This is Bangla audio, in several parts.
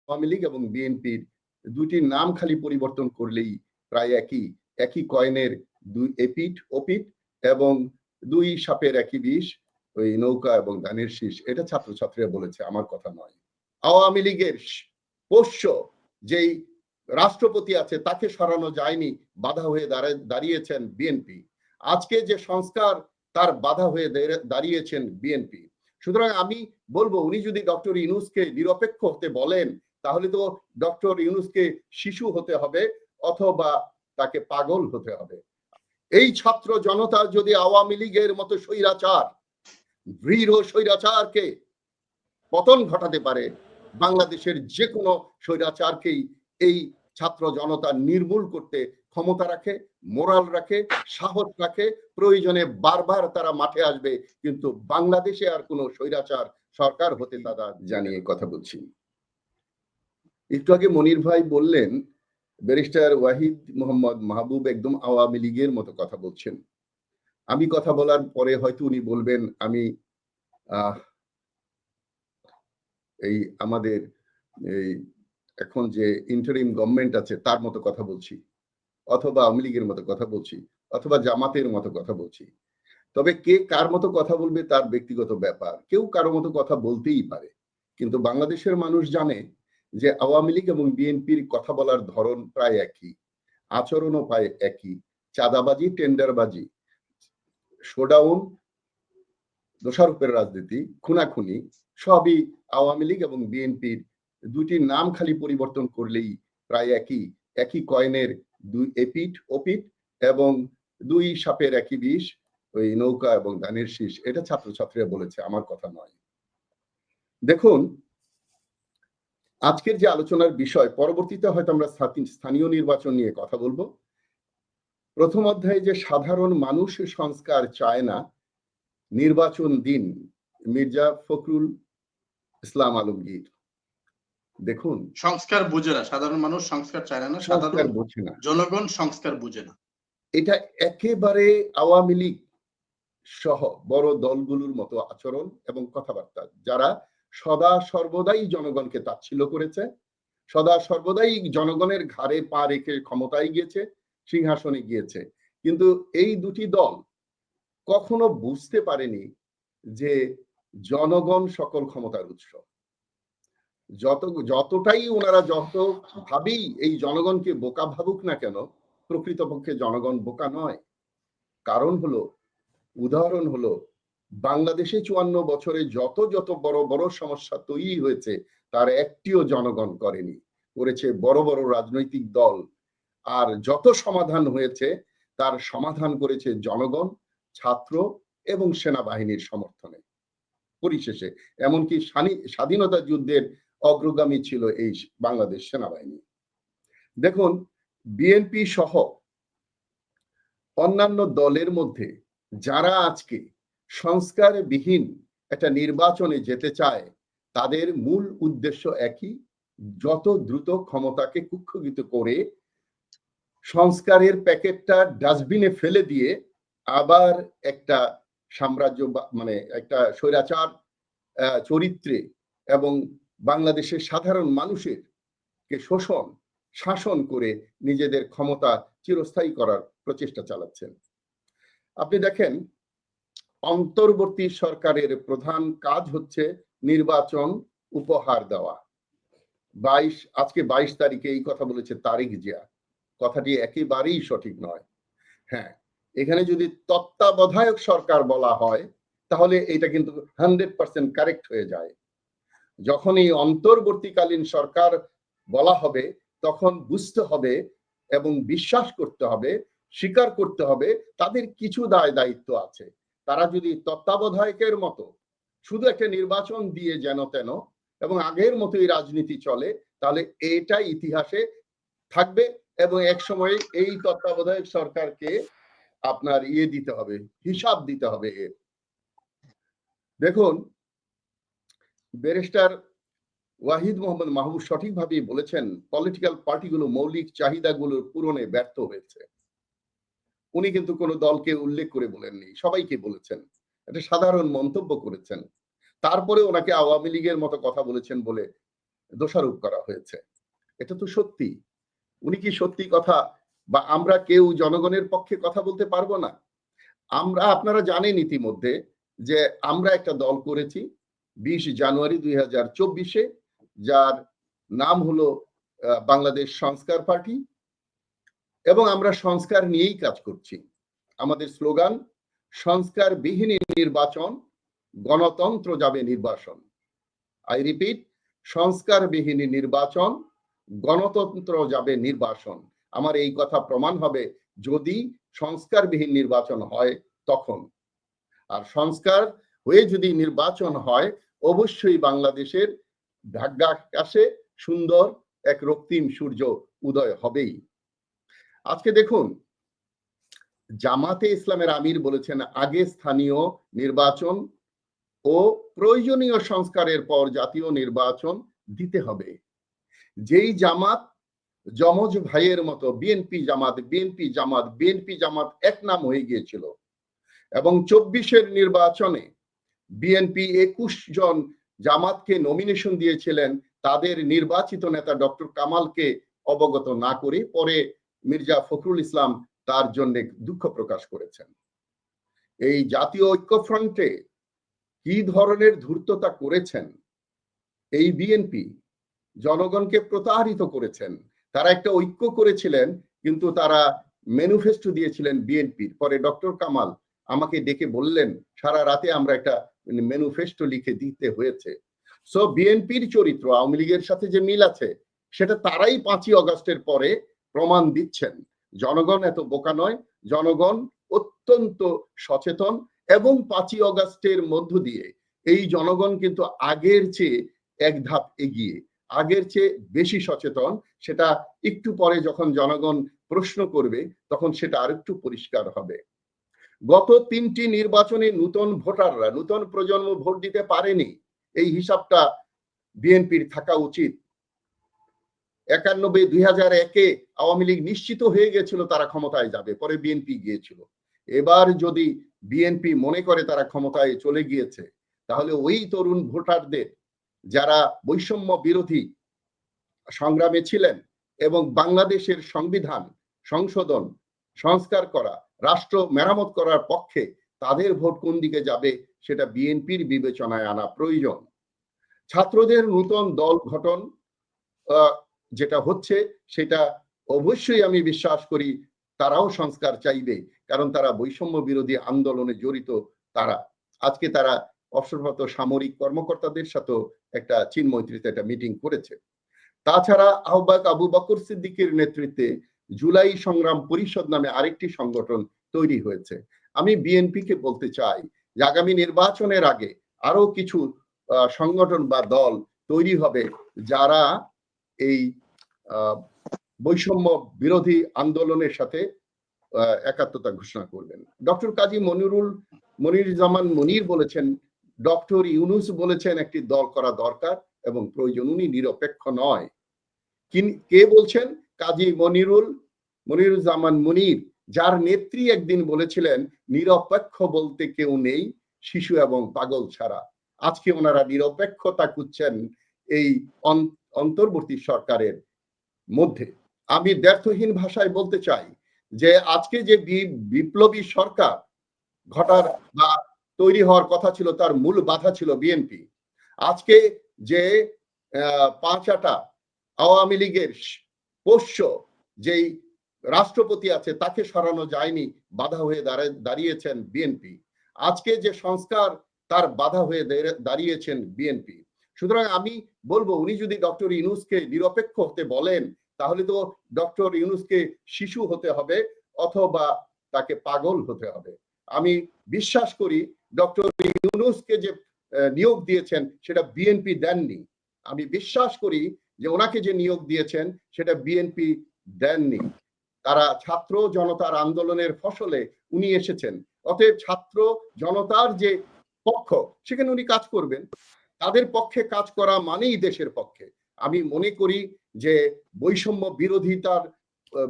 আওয়ামী লীগ এবং বিএনপির দুটি নাম খালি পরিবর্তন করলেই প্রায় একই কয়েনের দুই এপিঠ ওপিঠ এবং দুই সাপের একই বিষ, ওই নৌকা এবং ধানের শীষ। এটা ছাত্রছাত্রীরা বলেছে, আমার কথা নয়। আওয়ামী লীগের পোষ্য যেই রাষ্ট্রপতি আছে তাকে সরানো যায়নি, বাধা হয়ে দাঁড়িয়েছেন বিএনপি। আজকে যে সংস্কার তার বাধা হয়ে দাঁড়িয়েছেন বিএনপি। সুতরাং আমি বলবো, উনি যদি ডক্টর ইউনূসকে নিরপেক্ষ হতে বলেন, তাহলে তো ডক্টর ইউনূসকে শিশু হতে হবে অথবা তাকে পাগল হতে হবে। এই ছাত্র জনতা যদি আওয়ামী লীগের মতো স্বৈরাচার, দৃঢ় স্বৈরাচারকে পতন ঘটাতে পারে, বাংলাদেশের যে কোনো স্বৈরাচারকেই এই ছাত্র জনতা নির্মূল করতে ক্ষমতা রাখে, মোরাল রাখে, সাহস রাখে। প্রয়োজনে বারবার তারা মাঠে আসবে, কিন্তু বাংলাদেশে আর কোনো স্বৈরাচার সরকার হতে তারা জানিয়ে কথা বলছি। একটু আগে মনির ভাই বললেন ব্যারিস্টার ওয়াহিদ মোহাম্মদ মাহবুব একদম আওয়ামী লীগের মতো কথা বলছেন। আমি কথা বলার পরে হয়তো উনি বলবেন আমি এই আমাদের এই এখন যে ইন্টারিম গভর্নমেন্ট আছে তার মতো কথা বলছি, অথবা আওয়ামী লীগের মতো কথা বলছি, অথবা জামাতের মতো কথা বলছি। তবে কে কার মতো কথা বলবে তার ব্যক্তিগত ব্যাপার, কেউ কারো মতো কথা বলতেই পারে। কিন্তু বাংলাদেশের মানুষ জানে যে আওয়ামী লীগ এবং বিএনপির কথা বলার ধরন প্রায় একই, আচরণও প্রায় একই। চাঁদাবাজি, টেন্ডারবাজি, শোডাউন, দোষারোপের রাজনীতি, খুনাখুনি সবই আওয়ামী লীগ এবং বিএনপির দুটি নাম খালি পরিবর্তন করলেই প্রায় একই কয়েনের দুই এপিঠ ওপিঠ এবং দুই সাপের একই বিষ, ওই নৌকা এবং ধানের শীষ। এটা ছাত্রছাত্রীরা বলেছে, আমার কথা নয়। দেখুন, আজকের যে আলোচনার বিষয়, পরবর্তীতে হয়তো আমরা স্থানীয় নির্বাচন নিয়ে কথা বলবো। প্রথম অধ্যায়ে যে সাধারণ মানুষ সংস্কার চায় না, নির্বাচন দিন, মির্জা ফখরুল ইসলাম আলমগীর। দেখুন, সংস্কার বুঝে না, সাধারণ মানুষ সংস্কার চায় না, সাধারণ বুঝে না, জনগণ সংস্কার বুঝে না। এটা একেবারে আওয়ামী লীগ সহ বড় দলগুলোর মতো আচরণ এবং কথাবার্তা, যারা সদা সর্বদাই জনগণকে তাচ্ছিল্য করেছে, সদা সর্বদাই জনগণের ঘাড়ে পা রেখে ক্ষমতায় গিয়েছে, সিংহাসনে গিয়েছে। কিন্তু এই দুটি দল কখনো বুঝতে পারেনি যে জনগণ সকল ক্ষমতার উৎস। যতটাই ওনারা যত ভাবেই এই জনগণকে বোকা ভাবুক না কেন, প্রকৃতপক্ষে জনগণ বোকা নয়। কারণ হলো, উদাহরণ হলো, বাংলাদেশে 54 বছরে যত বড় বড় সমস্যা তৈরি হয়েছে তার একটিও জনগণ করেনি, করেছে বড় বড় রাজনৈতিক দল। আর যত সমাধান হয়েছে তার সমাধান করেছে জনগণ, ছাত্র এবং সেনাবাহিনীর সমর্থনে। পরিশেষে এমনকি স্বাধীনতা যুদ্ধের অগ্রগামী ছিল এই বাংলাদেশ সেনাবাহিনী। দেখুন, বিএনপি সহ অন্যান্য দলের মধ্যে যারা আজকে সংস্কারবিহীন একটা নির্বাচনে যেতে চায়, তাদের মূল উদ্দেশ্য একই, যত দ্রুত ক্ষমতাকে কুক্ষিগত করে সংস্কারের প্যাকেটটা ডাস্টবিনে ফেলে দিয়ে আবার একটা সাম্রাজ্য, মানে একটা স্বৈরাচার চরিত্রে এবং বাংলাদেশের সাধারণ মানুষের কে শাসন করে নিজেদের ক্ষমতা চিরস্থায়ী করার প্রচেষ্টা চালাচ্ছেন। আপনি দেখেন, অন্তর্বর্তী সরকারের প্রধান কাজ হচ্ছে নির্বাচন উপহার দেওয়া। আজকে 22 তারিখে এই কথা বলেছে তারেক জিয়া। কথাটি একেবারেই সঠিক নয়। হ্যাঁ, এখানে যদি তত্ত্বাবধায়ক সরকার বলা হয় তাহলে এটা কিন্তু 100% কারেক্ট হয়ে যায়। যখন এই অন্তর্বর্তীকালীন সরকার বলা হবে, তখন বুঝতে হবে এবং বিশ্বাস করতে হবে, স্বীকার করতে হবে তাদের কিছু দায়িত্ব আছে। তারা যদি তত্ত্বাবধায়কের মতো শুধু একটা নির্বাচন দিয়ে যেন তেন এবং আগের মতোই রাজনীতি চলে, তাহলে এটা ইতিহাসে থাকবে এবং এক সময় এই তত্ত্বাবধায়ক সরকারকে আপনার দিতে হবে, হিসাব দিতে হবে এর। দেখুন, ব্যারিস্টার ওয়াহিদ মোহাম্মদ মাহবুব সঠিকভাবেই বলেছেন, পলিটিক্যাল পার্টিগুলো মৌলিক চাহিদাগুলো পূরণে ব্যর্থ হয়েছে। উনি কিন্তু কোনো দলকে উল্লেখ করে বলেননি, সবাইকে বলেছেন, একটা সাধারণ মন্তব্য করেছেন। তারপরে ওনাকে আওয়ামী লীগের মতো কথা বলেছেন বলে দোষারোপ করা হয়েছে। এটা তো সত্যি। উনি কি সত্যি কথা, বা আমরা কেউ জনগণের পক্ষে কথা বলতে পারবো না? আপনারা জানেন ইতিমধ্যে যে আমরা একটা দল করেছি 20 জানুয়ারি 2024-এ, যার নাম হলো বাংলাদেশ সংস্কার পার্টি, এবং আমরা সংস্কার নিয়েই কাজ করছি। আমাদের স্লোগান সংস্কারবিহীন নির্বাচন, গণতন্ত্র যাবে নির্বাসন। আই রিপিট, সংস্কারবিহীন নির্বাচন, গণতন্ত্র যাবে নির্বাসন। আমার এই কথা প্রমাণ হবে যদি সংস্কারবিহীন নির্বাচন হয় তখন। আর সংস্কার হয়ে যদি নির্বাচন হয়, অবশ্যই বাংলাদেশের ভাগ্যাকাশে সুন্দর এক রক্তিম সূর্য উদয় হবেই। আজকে দেখুন, জামাতে ইসলামের আমির বলেছেন আগে স্থানীয় নির্বাচন ও প্রয়োজনীয় সংস্কারের পর জাতীয় নির্বাচন দিতে হবে। যেই জামাত যমজ ভাইয়ের মতো বিএনপি জামাত বিএনপি জামাত বিএনপি জামাত এক নাম হয়ে গিয়েছিল, এবং 24-এর নির্বাচনে বিএনপি 21 জন জামাতকে নমিনেশন দিয়েছিলেন, তাদের নির্বাচিত নেতা ডক্টর কামালকে অবগত না করে পরে মির্জা ফখরুল ইসলাম তার জন্য দুঃখ প্রকাশ করেছেন। এই জাতীয় ঐক্যফ্রন্টে কি ধরনের ধূর্ততা করেছেন এই বিএনপি, জনগণকে প্রতারিত করেছেন। তারা একটা ঐক্য করেছিলেন, কিন্তু তারা ম্যানিফেস্টো দিয়েছিলেন বিএনপির। পরে ডক্টর কামাল আমাকে ডেকে বললেন সারা রাতে আমরা একটা ম্যানিফেস্টো লিখে দিতে হয়েছে। সো বিএনপির চরিত্র আওয়ামী লীগের সাথে যে মিল আছে, সেটা তারাই 5ই আগস্টের পরে প্রমাণ দিচ্ছেন। জনগণ এত বোকা নয়, জনগণ অত্যন্ত সচেতন, এবং 5ই আগস্টের মধ্য দিয়ে এই জনগণ কিন্তু আগের চেয়ে এক ধাপ এগিয়ে, আগের চেয়ে বেশি সচেতন। সেটা একটু পরে যখন জনগণ প্রশ্ন করবে তখন সেটা আরেকটু পরিষ্কার হবে। গত 3টি নির্বাচনে নতুন ভোটাররা, নতুন প্রজন্ম ভোট দিতে পারেনি, এই হিসাবটা বিএনপির থাকা উচিত। 91 2001-এ আওয়ামী লীগ নিশ্চিত হয়ে গেছিল তারা ক্ষমতায় যাবে, পরে বিএনপি গিয়েছিল। এবার যদি বিএনপি মনে করে তারা ক্ষমতায় চলে গিয়েছে, তাহলে ওই তরুণ ভোটারদের যারা বৈষম্য বিরোধী সংগ্রামে ছিলেন এবং বাংলাদেশের সংবিধান সংশোধন সংস্কার করা, রাষ্ট্র মেরামত করার পক্ষে, তাদের ভোট কোন দিকে যাবে সেটা বিএনপির বিবেচনায় আনা প্রয়োজন। ছাত্রদের নতুন দল গঠন যেটা হচ্ছে, সেটা অবশ্যই আমি বিশ্বাস করি তারাও সংস্কার চাইবে, কারণ তারা বৈষম্য বিরোধী আন্দোলনে জড়িত। তারা আজকে তারা অবসরপ্রাপ্ত সামরিক কর্মকর্তাদের সাথে একটা চিন্মৈত্রীতে একটা মিটিং করেছে। তাছাড়া আহ্বায়ক আবু বকর সিদ্দিকের নেতৃত্বে জুলাই সংগ্রাম পরিষদ নামে আরেকটি সংগঠন তৈরি হয়েছে। আমি বিএনপিকে বলতে চাই যে আগামী নির্বাচনের আগে আরো কিছু সংগঠন বা দল তৈরি হবে যারা এই বৈষম্য বিরোধী আন্দোলনের সাথে একাত্মতা ঘোষণা করবেন। ডক্টর কাজী মনিরুজ্জামান মনির বলেছেন, ডক্টর ইউনূস বলেছেন একটি দল করা দরকার এবং প্রয়োজন, উনি নিরপেক্ষ নয়। কে বলছেন? কাজী মনিরুজ্জামান মনির, যার নেত্রী একদিন বলেছিলেন নিরপেক্ষ বলতে কেউ নেই, শিশু এবং পাগল ছাড়া। আজকে ওনারা নিরপেক্ষতা খুঁজছেন এই অন্তর্বর্তী সরকারের মধ্যে। আমি দ্ব্যর্থহীন ভাষায় বলতে চাই যে আজকে যে বিপ্লবী সরকার ঘটার বা তৈরি হওয়ার কথা ছিল, তার মূল বাধা ছিল বিএনপি। আজকে যে 5 আওয়ামী লীগের পোষ্য যেই রাষ্ট্রপতি আছে, তাকে সরানো যায়নি, বাধা হয়ে দাঁড়িয়েছেন বিএনপি। আজকে যে সংস্কার, তার বাধা হয়ে দাঁড়িয়েছেন বিএনপি। সুতরাং আমি বলবো, উনি যদি ডক্টর ইউনূসকে নিরপেক্ষ হতে বলেন, তাহলে তো ডক্টর ইউনূসকে শিশু হতে হবে অথবা তাকে পাগল হতে হবে। আমি বিশ্বাস করি ডক্টর ইউনূসকে যে নিয়োগ দিয়েছেন সেটা বিএনপি দেননি। আমি বিশ্বাস করি যে ওনাকে যে নিয়োগ দিয়েছেন সেটা বিএনপি দেননি। তারা ছাত্র জনতার আন্দোলনের ফসলে উনি এসেছেন। অতএব ছাত্র জনতার যে পক্ষ, সেখানে উনি কাজ করবেন। তাদের পক্ষে কাজ করা মানেই দেশের পক্ষে। আমি মনে করি যে বৈষম্য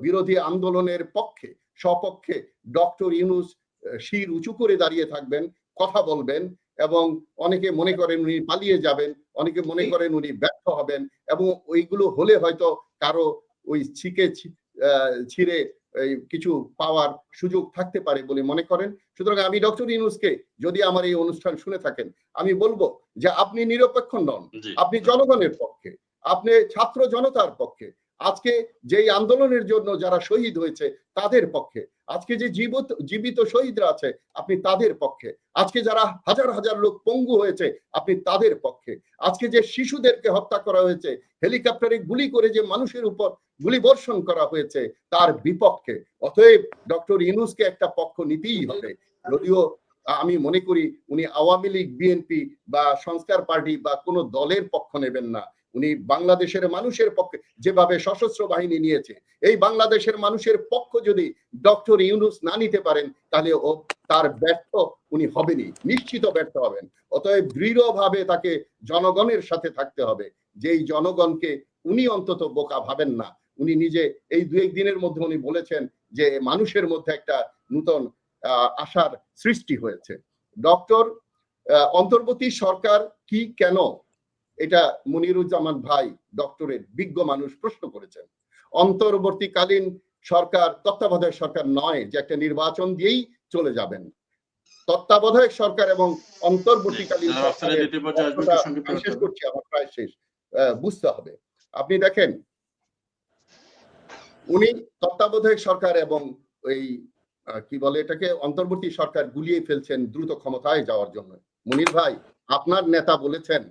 বিরোধী আন্দোলনের পক্ষে, সপক্ষে ডক্টর ইউনূস শির উঁচু করে দাঁড়িয়ে থাকবেন, কথা বলবেন, এবং অনেকে মনে করেন উনি পালিয়ে যাবেন, অনেকে মনে করেন উনি ব্যর্থ ব্যর্থ হবেন এবং ওইগুলো হলে হয়তো কারো ওই ছিঁড়ে কিছু পাওয়ার সুযোগ থাকতে পারে বলে মনে করেন। সুতরাং আমি ডক্টর ইউনূসকে, যদি আমার এই অনুষ্ঠান শুনে থাকেন, আমি বলবো যে আপনি নিরপেক্ষ নন, আপনি জনগণের পক্ষে, আপনি ছাত্র জনতার পক্ষে, আজকে যেই আন্দোলনের জন্য যারা শহীদ হয়েছে তাদের পক্ষে, আজকে যে জীবিত শহীদরা আছে আপনি তাদের পক্ষে, আজকে যারা হাজার হাজার লোক পঙ্গু হয়েছে আপনি তাদের পক্ষে, আজকে যে শিশুদেরকে হত্যা করা হয়েছে, হেলিকপ্টারে গুলি করে যে মানুষের উপর গুলি বর্ষণ করা হয়েছে তার বিপক্ষে। অতএব ডক্টর ইউনূসকে একটা পক্ষ নিতেই হবে। যদিও আমি মনে করি উনি আওয়ামী লীগ, বিএনপি বা সংস্কার পার্টি বা কোনো দলের পক্ষ নেবেন না, উনি বাংলাদেশের মানুষের পক্ষে যেভাবে সশস্ত্র বাহিনী নিয়েছে, এই বাংলাদেশের মানুষের পক্ষ যদি ডক্টর ইউনূস না নিতে পারেন তাহলে তার ব্যর্থ উনি হবেনই, নিশ্চিত ব্যর্থ হবেন। অতএব দৃঢ়ভাবে তাকে জনগণের সাথে থাকতে হবে, যেই জনগণকে উনি অন্তত বোকা ভাবেন না। উনি নিজে এই 2-1 দিনের মধ্যে উনি বলেছেন যে মানুষের মধ্যে একটা নতুন আশার সৃষ্টি হয়েছে। ডক্টর অন্তর্বর্তী সরকার কি কেন, এটা মনিরুজ্জামান ভাই ডক্টরেট বিজ্ঞ মানুষ প্রশ্ন করেছেন। অন্তর্বর্তীকালীন সরকার তত্ত্বাবধায়ক সরকার নয় যে একটা নির্বাচন দিয়েই চলে যাবেন। তত্ত্বাবধায়ক সরকার এবং অন্তর্বর্তীকালীন শেষ করছি, আমার প্রায় শেষ, বুঝতে হবে। আপনি দেখেন উনি তত্ত্বাবধায়ক সরকার এবং ওই কি বলে এটাকে অন্তর্বর্তী সরকার গুলিয়ে ফেলছেন দ্রুত ক্ষমতায় যাওয়ার জন্য। মুনির ভাই, আপনার নেতা বলেছেন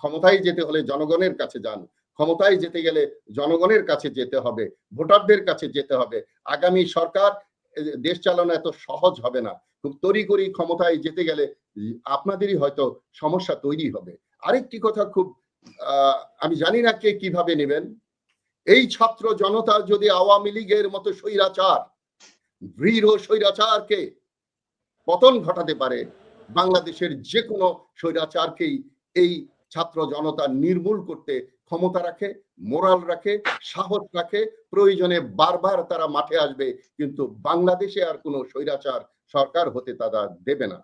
ক্ষমতায় যেতে হলে জনগণের কাছে যান, ক্ষমতায় যেতে গেলে জনগণের কাছে যেতে হবে, ভোটারদের কাছে যেতে হবে। আগামী সরকার দেশ চালানো এত সহজ হবে না, খুব তড়িঘড়ি ক্ষমতায় যেতে গেলে আপনাদেরই হয়তো সমস্যা তৈরি হবে। আরেকটি কথা খুব আমি জানি না কে কিভাবে নেবেন, এই ছাত্র জনতা যদি আওয়ামী লীগের মতো স্বৈরাচার, দৃঢ় স্বৈরাচারকে পতন ঘটাতে পারে, বাংলাদেশের যে কোনো স্বৈরাচারকেই এই ছাত্র জনতা নির্মূল করতে ক্ষমতা রাখে, মোরাল রাখে, সাহস রাখে, প্রয়োজনে বারবার তারা মাঠে আসবে, কিন্তু বাংলাদেশে আর কোনো স্বৈরাচার সরকার হতে তারা দেবে না।